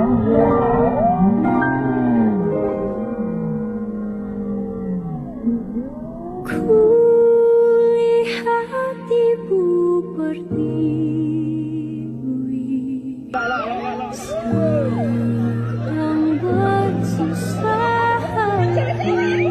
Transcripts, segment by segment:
Kulihat ibu pertiwi sedang bersusah hati.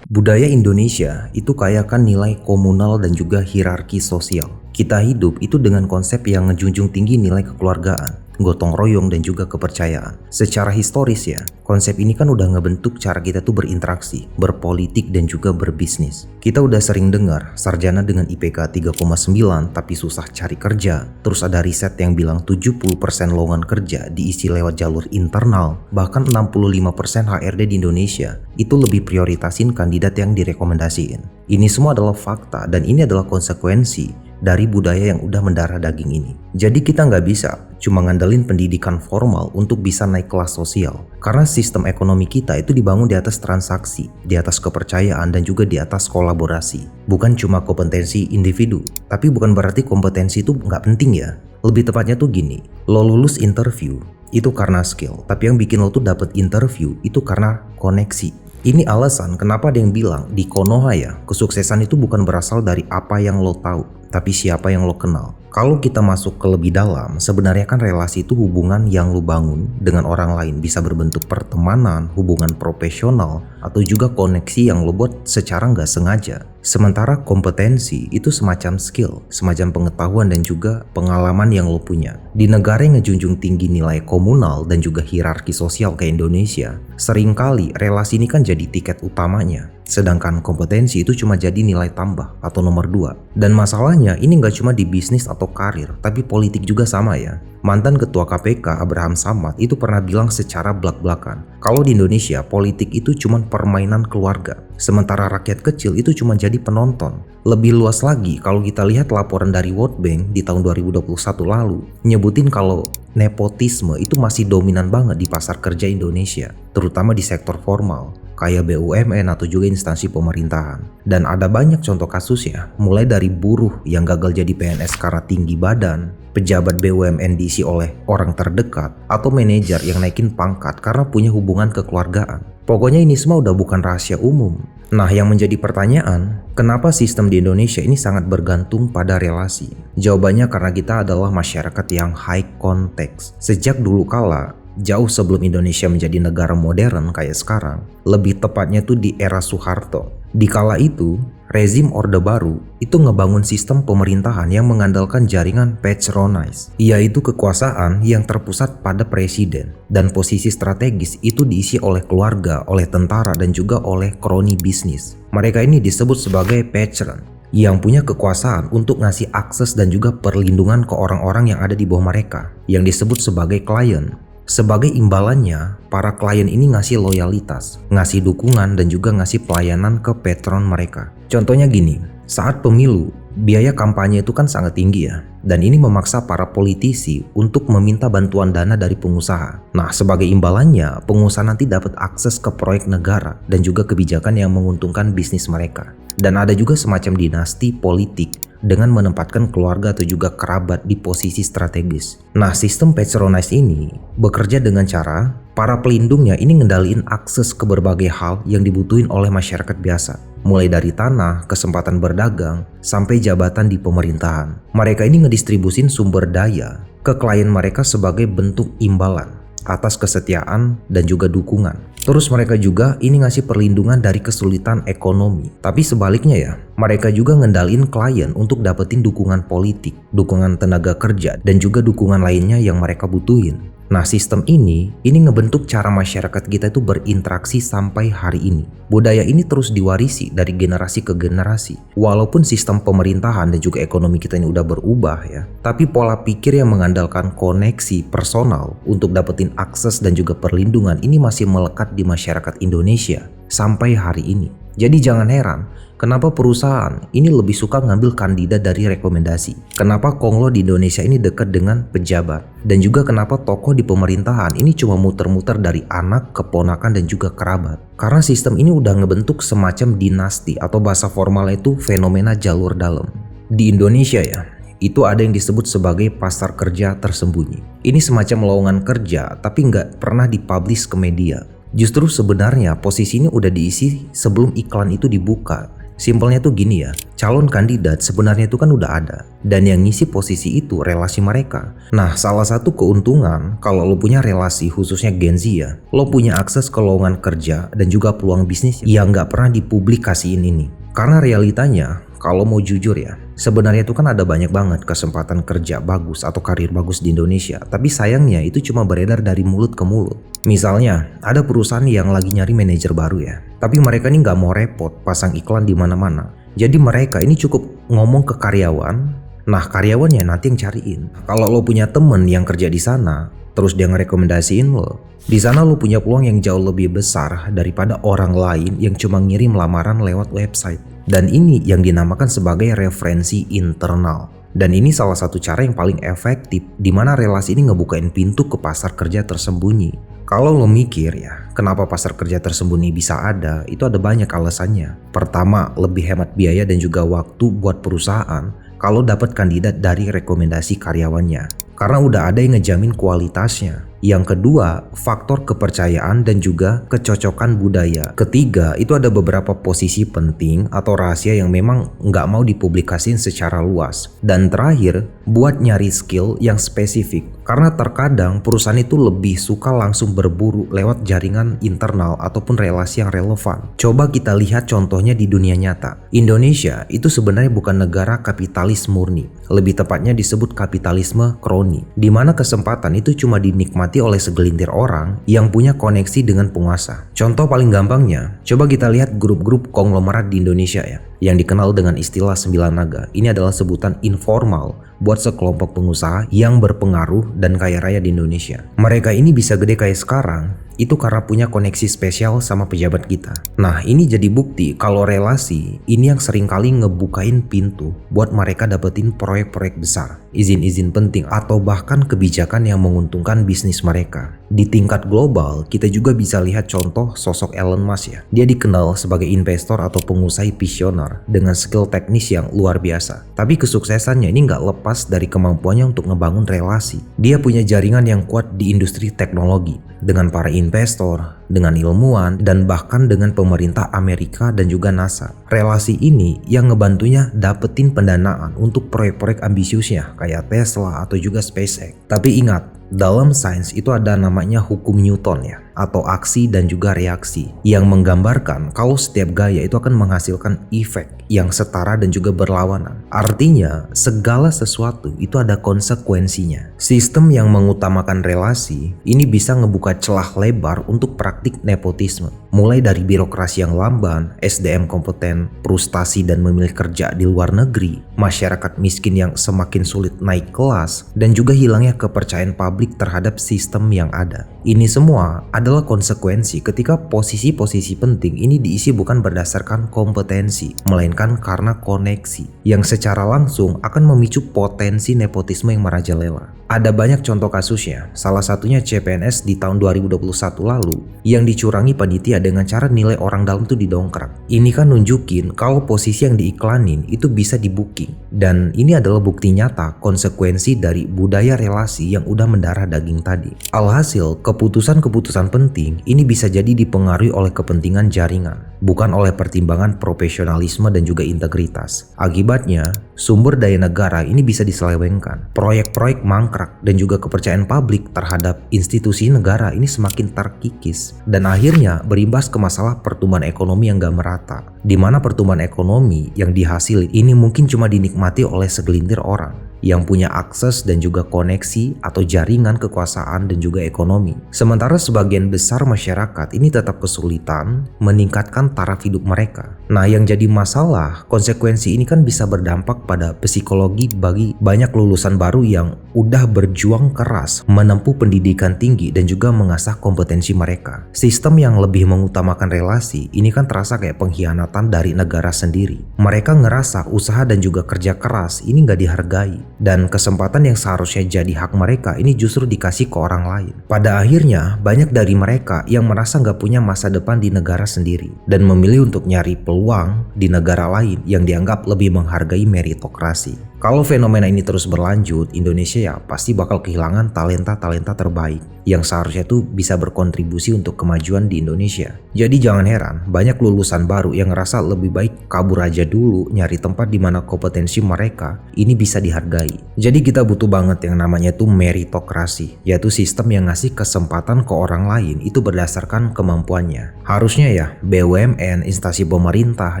Budaya Indonesia itu kaya akan nilai komunal dan juga hierarki sosial. Kita hidup itu dengan konsep yang ngejunjung tinggi nilai kekeluargaan, gotong royong dan juga kepercayaan. Secara historis ya, konsep ini kan udah ngebentuk cara kita tuh berinteraksi, berpolitik dan juga berbisnis. Kita udah sering dengar sarjana dengan IPK 3,9 tapi susah cari kerja. Terus ada riset yang bilang 70% lowongan kerja diisi lewat jalur internal. Bahkan 65% HRD di Indonesia itu lebih prioritasin kandidat yang direkomendasiin. Ini semua adalah fakta dan ini adalah konsekuensi dari budaya yang udah mendarah daging ini. Jadi kita nggak bisa cuma ngandelin pendidikan formal untuk bisa naik kelas sosial. Karena sistem ekonomi kita itu dibangun di atas transaksi, di atas kepercayaan dan juga di atas kolaborasi. Bukan cuma kompetensi individu. Tapi bukan berarti kompetensi itu nggak penting ya. Lebih tepatnya tuh gini, lo lulus interview itu karena skill. Tapi yang bikin lo tuh dapet interview itu karena koneksi. Ini alasan kenapa ada yang bilang di Konoha ya, kesuksesan itu bukan berasal dari apa yang lo tahu, tapi siapa yang lo kenal. Kalau kita masuk ke lebih dalam, sebenarnya kan relasi itu hubungan yang lo bangun dengan orang lain. Bisa berbentuk pertemanan, hubungan profesional, atau juga koneksi yang lo buat secara nggak sengaja. Sementara kompetensi itu semacam skill, semacam pengetahuan dan juga pengalaman yang lo punya. Di negara yang ngejunjung tinggi nilai komunal dan juga hierarki sosial kayak Indonesia, seringkali relasi ini kan jadi tiket utamanya. Sedangkan kompetensi itu cuma jadi nilai tambah atau nomor 2. Dan masalahnya ini nggak cuma di bisnis atau karir, tapi politik juga sama ya. Mantan ketua KPK Abraham Samad itu pernah bilang secara blak-blakan, kalau di Indonesia politik itu cuma permainan keluarga, sementara rakyat kecil itu cuma jadi penonton. Lebih luas lagi kalau kita lihat laporan dari World Bank di tahun 2021 lalu, nyebutin kalau nepotisme itu masih dominan banget di pasar kerja Indonesia, terutama di sektor formal kayak BUMN atau juga instansi pemerintahan. Dan ada banyak contoh kasus ya, mulai dari buruh yang gagal jadi PNS karena tinggi badan, pejabat BUMN diisi oleh orang terdekat, atau manajer yang naikin pangkat karena punya hubungan kekeluargaan. Pokoknya ini semua udah bukan rahasia umum. Nah, yang menjadi pertanyaan, kenapa sistem di Indonesia ini sangat bergantung pada relasi? Jawabannya karena kita adalah masyarakat yang high context. Sejak dulu kala, jauh sebelum Indonesia menjadi negara modern kayak sekarang, lebih tepatnya tuh di era Soeharto. Di kala itu, rezim Orde Baru itu ngebangun sistem pemerintahan yang mengandalkan jaringan patronize, yaitu kekuasaan yang terpusat pada presiden, dan posisi strategis itu diisi oleh keluarga, oleh tentara, dan juga oleh kroni bisnis. Mereka ini disebut sebagai patron, yang punya kekuasaan untuk ngasih akses dan juga perlindungan ke orang-orang yang ada di bawah mereka, yang disebut sebagai klien. Sebagai imbalannya, para klien ini ngasih loyalitas, ngasih dukungan dan juga ngasih pelayanan ke patron mereka. Contohnya gini, saat pemilu, biaya kampanye itu kan sangat tinggi ya, dan ini memaksa para politisi untuk meminta bantuan dana dari pengusaha. Nah, sebagai imbalannya, pengusaha nanti dapat akses ke proyek negara dan juga kebijakan yang menguntungkan bisnis mereka. Dan ada juga semacam dinasti politik dengan menempatkan keluarga atau juga kerabat di posisi strategis. Nah, sistem patronize ini bekerja dengan cara para pelindungnya ini ngendaliin akses ke berbagai hal yang dibutuhin oleh masyarakat biasa. Mulai dari tanah, kesempatan berdagang, sampai jabatan di pemerintahan. Mereka ini ngedistribusin sumber daya ke klien mereka sebagai bentuk imbalan atas kesetiaan dan juga dukungan. Terus mereka juga ini ngasih perlindungan dari kesulitan ekonomi. Tapi sebaliknya ya, mereka juga ngendalin klien untuk dapetin dukungan politik, dukungan tenaga kerja, dan juga dukungan lainnya yang mereka butuhin. Nah, sistem ini ngebentuk cara masyarakat kita itu berinteraksi sampai hari ini. Budaya ini terus diwarisi dari generasi ke generasi. Walaupun sistem pemerintahan dan juga ekonomi kita ini udah berubah ya, tapi pola pikir yang mengandalkan koneksi personal untuk dapetin akses dan juga perlindungan ini masih melekat di masyarakat Indonesia sampai hari ini. Jadi jangan heran kenapa perusahaan ini lebih suka ngambil kandidat dari rekomendasi. Kenapa konglo di Indonesia ini dekat dengan pejabat. Dan juga kenapa tokoh di pemerintahan ini cuma muter-muter dari anak, keponakan, dan juga kerabat. Karena sistem ini udah ngebentuk semacam dinasti atau bahasa formalnya itu fenomena jalur dalam. Di Indonesia ya, itu ada yang disebut sebagai pasar kerja tersembunyi. Ini semacam lowongan kerja tapi nggak pernah dipublish ke media. Justru sebenarnya posisi ini udah diisi sebelum iklan itu dibuka. Simpelnya tuh gini ya, calon kandidat sebenarnya itu kan udah ada, dan yang ngisi posisi itu relasi mereka. Nah, salah satu keuntungan kalau lo punya relasi, khususnya Gen Z ya, lo punya akses ke lowongan kerja dan juga peluang bisnis yang nggak pernah dipublikasiin ini. Karena realitanya, kalau mau jujur ya, sebenarnya itu kan ada banyak banget kesempatan kerja bagus atau karir bagus di Indonesia, tapi sayangnya itu cuma beredar dari mulut ke mulut. Misalnya, ada perusahaan yang lagi nyari manajer baru ya, tapi mereka ini nggak mau repot pasang iklan di mana-mana. Jadi mereka ini cukup ngomong ke karyawan, nah karyawannya nanti yang cariin. Kalau lo punya temen yang kerja di sana, terus dia ngerekomendasiin lo, di sana lo punya peluang yang jauh lebih besar daripada orang lain yang cuma ngirim lamaran lewat website. Dan ini yang dinamakan sebagai referensi internal. Dan ini salah satu cara yang paling efektif di mana relasi ini ngebukain pintu ke pasar kerja tersembunyi. Kalau lo mikir ya, kenapa pasar kerja tersembunyi bisa ada, itu ada banyak alasannya. Pertama, lebih hemat biaya dan juga waktu buat perusahaan kalau dapat kandidat dari rekomendasi karyawannya. Karena udah ada yang ngejamin kualitasnya. Yang kedua, faktor kepercayaan dan juga kecocokan budaya. Ketiga, itu ada beberapa posisi penting atau rahasia yang memang nggak mau dipublikasin secara luas. Dan terakhir, buat nyari skill yang spesifik. Karena terkadang perusahaan itu lebih suka langsung berburu lewat jaringan internal ataupun relasi yang relevan. Coba kita lihat contohnya di dunia nyata. Indonesia itu sebenarnya bukan negara kapitalis murni. Lebih tepatnya disebut kapitalisme kroni. Di mana kesempatan itu cuma dinikmati oleh segelintir orang yang punya koneksi dengan penguasa. Contoh paling gampangnya, coba kita lihat grup-grup konglomerat di Indonesia ya, yang dikenal dengan istilah 9 naga. Ini adalah sebutan informal buat sekelompok pengusaha yang berpengaruh dan kaya raya di Indonesia. Mereka ini bisa gede kayak sekarang, itu karena punya koneksi spesial sama pejabat kita. Nah, ini jadi bukti kalau relasi ini yang seringkali ngebukain pintu buat mereka dapetin proyek-proyek besar, izin-izin penting, atau bahkan kebijakan yang menguntungkan bisnis mereka. Di tingkat global, kita juga bisa lihat contoh sosok Elon Musk ya. Dia dikenal sebagai investor atau pengusaha visioner dengan skill teknis yang luar biasa. Tapi kesuksesannya ini nggak lepas dari kemampuannya untuk ngebangun relasi. Dia punya jaringan yang kuat di industri teknologi, dengan para investor, dengan ilmuwan, dan bahkan dengan pemerintah Amerika dan juga NASA. Relasi ini yang ngebantunya dapetin pendanaan untuk proyek-proyek ambisiusnya kayak Tesla atau juga SpaceX. Tapi ingat, dalam sains itu ada namanya hukum Newton ya, atau aksi dan juga reaksi, yang menggambarkan kalau setiap gaya itu akan menghasilkan efek yang setara dan juga berlawanan. Artinya, segala sesuatu itu ada konsekuensinya. Sistem yang mengutamakan relasi ini bisa ngebuka celah lebar untuk praktik nepotisme. Mulai dari birokrasi yang lamban, SDM kompeten, frustasi dan memilih kerja di luar negeri, masyarakat miskin yang semakin sulit naik kelas, dan juga hilangnya kepercayaan publik terhadap sistem yang ada. Ini semua adalah konsekuensi ketika posisi-posisi penting ini diisi bukan berdasarkan kompetensi, melainkan karena koneksi, yang secara langsung akan memicu potensi nepotisme yang merajalela. Ada banyak contoh kasusnya, salah satunya CPNS di tahun 2021 lalu yang dicurangi panitia dengan cara nilai orang dalam itu didongkrak. Ini kan nunjukin kalau posisi yang diiklanin itu bisa di-booking. Dan ini adalah bukti nyata konsekuensi dari budaya relasi yang udah mendarah daging tadi. Alhasil, keputusan-keputusan penting ini bisa jadi dipengaruhi oleh kepentingan jaringan, bukan oleh pertimbangan profesionalisme dan juga integritas. Akibatnya, sumber daya negara ini bisa diselewengkan. Proyek-proyek mangkrak dan juga kepercayaan publik terhadap institusi negara ini semakin terkikis. Dan akhirnya berimbas ke masalah pertumbuhan ekonomi yang gak merata. Di mana pertumbuhan ekonomi yang dihasilkan ini mungkin cuma dinikmati oleh segelintir orang yang punya akses dan juga koneksi atau jaringan kekuasaan dan juga ekonomi. Sementara sebagian besar masyarakat ini tetap kesulitan meningkatkan taraf hidup mereka. Nah, yang jadi masalah, konsekuensi ini kan bisa berdampak pada psikologi bagi banyak lulusan baru yang udah berjuang keras menempuh pendidikan tinggi dan juga mengasah kompetensi mereka. Sistem yang lebih mengutamakan relasi ini kan terasa kayak pengkhianatan dari negara sendiri. Mereka ngerasa usaha dan juga kerja keras ini nggak dihargai, dan kesempatan yang seharusnya jadi hak mereka ini justru dikasih ke orang lain. Pada akhirnya, banyak dari mereka yang merasa nggak punya masa depan di negara sendiri dan memilih untuk nyari peluang di negara lain yang dianggap lebih menghargai meritokrasi. Kalau fenomena ini terus berlanjut, Indonesia ya pasti bakal kehilangan talenta-talenta terbaik yang seharusnya tuh bisa berkontribusi untuk kemajuan di Indonesia. Jadi jangan heran, banyak lulusan baru yang ngerasa lebih baik kabur aja dulu nyari tempat di mana kompetensi mereka ini bisa dihargai. Jadi kita butuh banget yang namanya tuh meritokrasi, yaitu sistem yang ngasih kesempatan ke orang lain itu berdasarkan kemampuannya. Harusnya ya BUMN, instansi pemerintah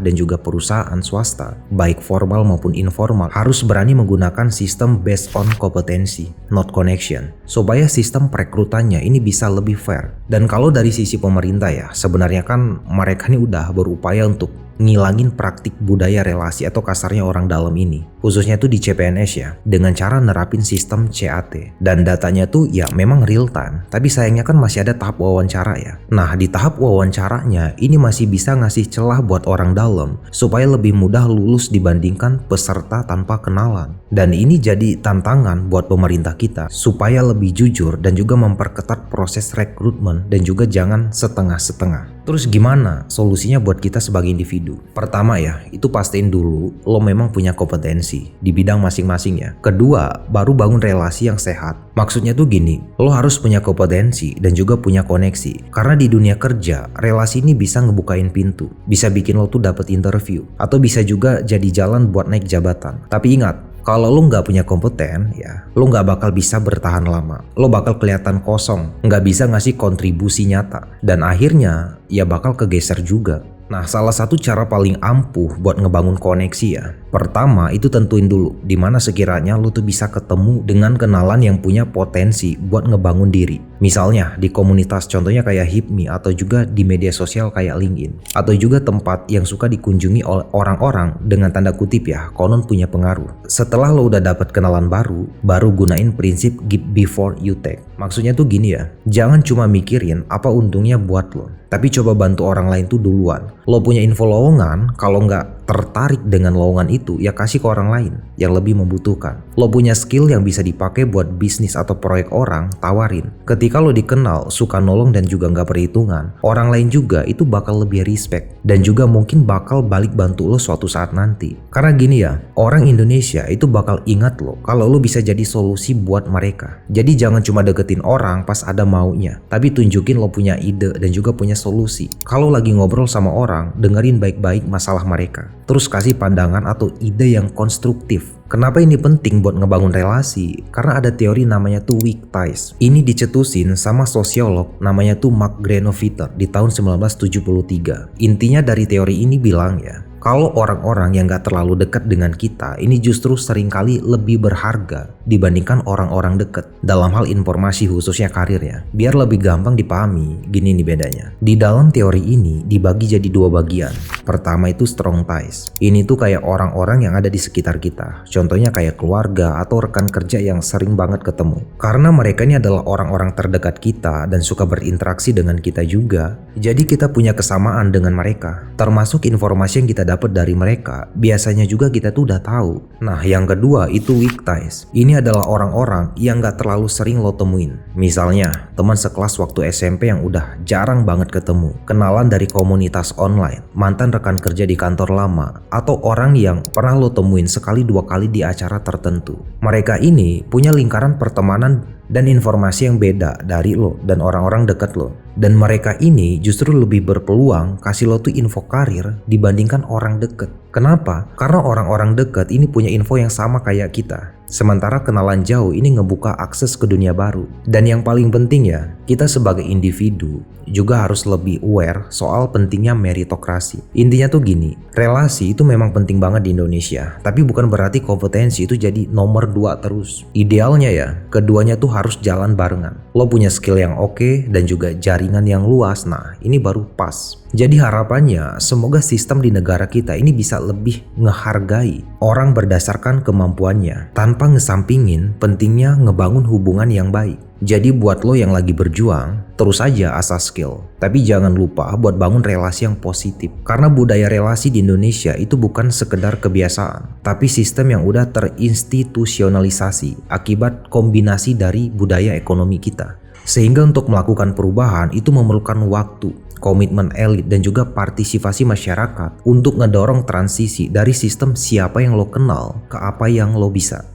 dan juga perusahaan swasta, baik formal maupun informal, harus berani menggunakan sistem based on kompetensi, not connection, supaya sistem perekrutannya ini bisa lebih fair. Dan kalau dari sisi pemerintah ya, sebenarnya kan mereka ini udah berupaya untuk ngilangin praktik budaya relasi atau kasarnya orang dalam ini, khususnya tuh di CPNS ya, dengan cara nerapin sistem CAT. Dan datanya tuh ya memang real time, tapi sayangnya kan masih ada tahap wawancara ya. Nah di tahap wawancaranya ini masih bisa ngasih celah buat orang dalam supaya lebih mudah lulus dibandingkan peserta tanpa kenalan. Dan ini jadi tantangan buat pemerintah kita supaya lebih jujur dan juga memperketat proses rekrutmen dan juga jangan setengah-setengah. Terus gimana solusinya buat kita sebagai individu? Pertama ya, itu pastiin dulu lo memang punya kompetensi di bidang masing-masing ya. Kedua, baru bangun relasi yang sehat. Maksudnya tuh gini, lo harus punya kompetensi dan juga punya koneksi. Karena di dunia kerja, relasi ini bisa ngebukain pintu, bisa bikin lo tuh dapet interview, atau bisa juga jadi jalan buat naik jabatan. Tapi ingat, kalau lo nggak punya kompeten, ya lo nggak bakal bisa bertahan lama. Lo bakal kelihatan kosong, nggak bisa ngasih kontribusi nyata, dan akhirnya ya bakal kegeser juga. Nah, salah satu cara paling ampuh buat ngebangun koneksi ya, pertama itu tentuin dulu di mana sekiranya lo tuh bisa ketemu dengan kenalan yang punya potensi buat ngebangun diri. Misalnya di komunitas contohnya kayak HIPMI, atau juga di media sosial kayak LinkedIn, atau juga tempat yang suka dikunjungi oleh orang-orang dengan tanda kutip ya konon punya pengaruh. Setelah lo udah dapat kenalan baru gunain prinsip give before you take. Maksudnya tuh gini ya, jangan cuma mikirin apa untungnya buat lo, tapi coba bantu orang lain tuh duluan. Lo punya info lowongan, kalau nggak tertarik dengan lowongan itu ya kasih ke orang lain yang lebih membutuhkan. Lo punya skill yang bisa dipakai buat bisnis atau proyek orang, tawarin. Ketika lo dikenal, suka nolong dan juga nggak perhitungan, orang lain juga itu bakal lebih respect dan juga mungkin bakal balik bantu lo suatu saat nanti. Karena gini ya, orang Indonesia itu bakal ingat lo kalau lo bisa jadi solusi buat mereka. Jadi jangan cuma deketin orang pas ada maunya, tapi tunjukin lo punya ide dan juga punya solusi. Kalau lagi ngobrol sama orang, dengerin baik-baik masalah mereka, terus kasih pandangan atau ide yang konstruktif. Kenapa ini penting buat ngebangun relasi? Karena ada teori namanya tuh weak ties. Ini dicetusin sama sosiolog namanya tuh Mark Granovetter di tahun 1973. Intinya dari teori ini bilang ya, kalau orang-orang yang gak terlalu dekat dengan kita ini justru seringkali lebih berharga dibandingkan orang-orang dekat dalam hal informasi khususnya karir ya. Biar lebih gampang dipahami, gini nih bedanya. Di dalam teori ini dibagi jadi dua bagian. Pertama itu strong ties. Ini tuh kayak orang-orang yang ada di sekitar kita. Contohnya kayak keluarga atau rekan kerja yang sering banget ketemu. Karena mereka ini adalah orang-orang terdekat kita dan suka berinteraksi dengan kita juga. Jadi kita punya kesamaan dengan mereka. Termasuk informasi yang kita dapat dari mereka, biasanya juga kita tuh udah tahu. Nah, yang kedua itu weak ties. Ini adalah orang-orang yang gak terlalu sering lo temuin. Misalnya, teman sekelas waktu SMP yang udah jarang banget ketemu, kenalan dari komunitas online, mantan rekan kerja di kantor lama, atau orang yang pernah lo temuin sekali dua kali di acara tertentu. Mereka ini punya lingkaran pertemanan dan informasi yang beda dari lo dan orang-orang dekat lo. Dan mereka ini justru lebih berpeluang kasih lo tuh info karir dibandingkan orang deket. Kenapa? Karena orang-orang deket ini punya info yang sama kayak kita. Sementara kenalan jauh ini ngebuka akses ke dunia baru. Dan yang paling penting ya, kita sebagai individu juga harus lebih aware soal pentingnya meritokrasi. Intinya tuh gini, relasi itu memang penting banget di Indonesia, tapi bukan berarti kompetensi itu jadi nomor 2 terus. Idealnya ya, keduanya tuh harus jalan barengan. Lo punya skill yang oke dan juga jaringan yang luas, nah ini baru pas. Jadi harapannya semoga sistem di negara kita ini bisa lebih ngehargai orang berdasarkan kemampuannya tanpa ngesampingin pentingnya ngebangun hubungan yang baik. Jadi buat lo yang lagi berjuang, terus aja asah skill. Tapi jangan lupa buat bangun relasi yang positif. Karena budaya relasi di Indonesia itu bukan sekedar kebiasaan, tapi sistem yang udah terinstitusionalisasi akibat kombinasi dari budaya ekonomi kita. Sehingga untuk melakukan perubahan itu memerlukan waktu, komitmen elit dan juga partisipasi masyarakat untuk ngedorong transisi dari sistem siapa yang lo kenal ke apa yang lo bisa.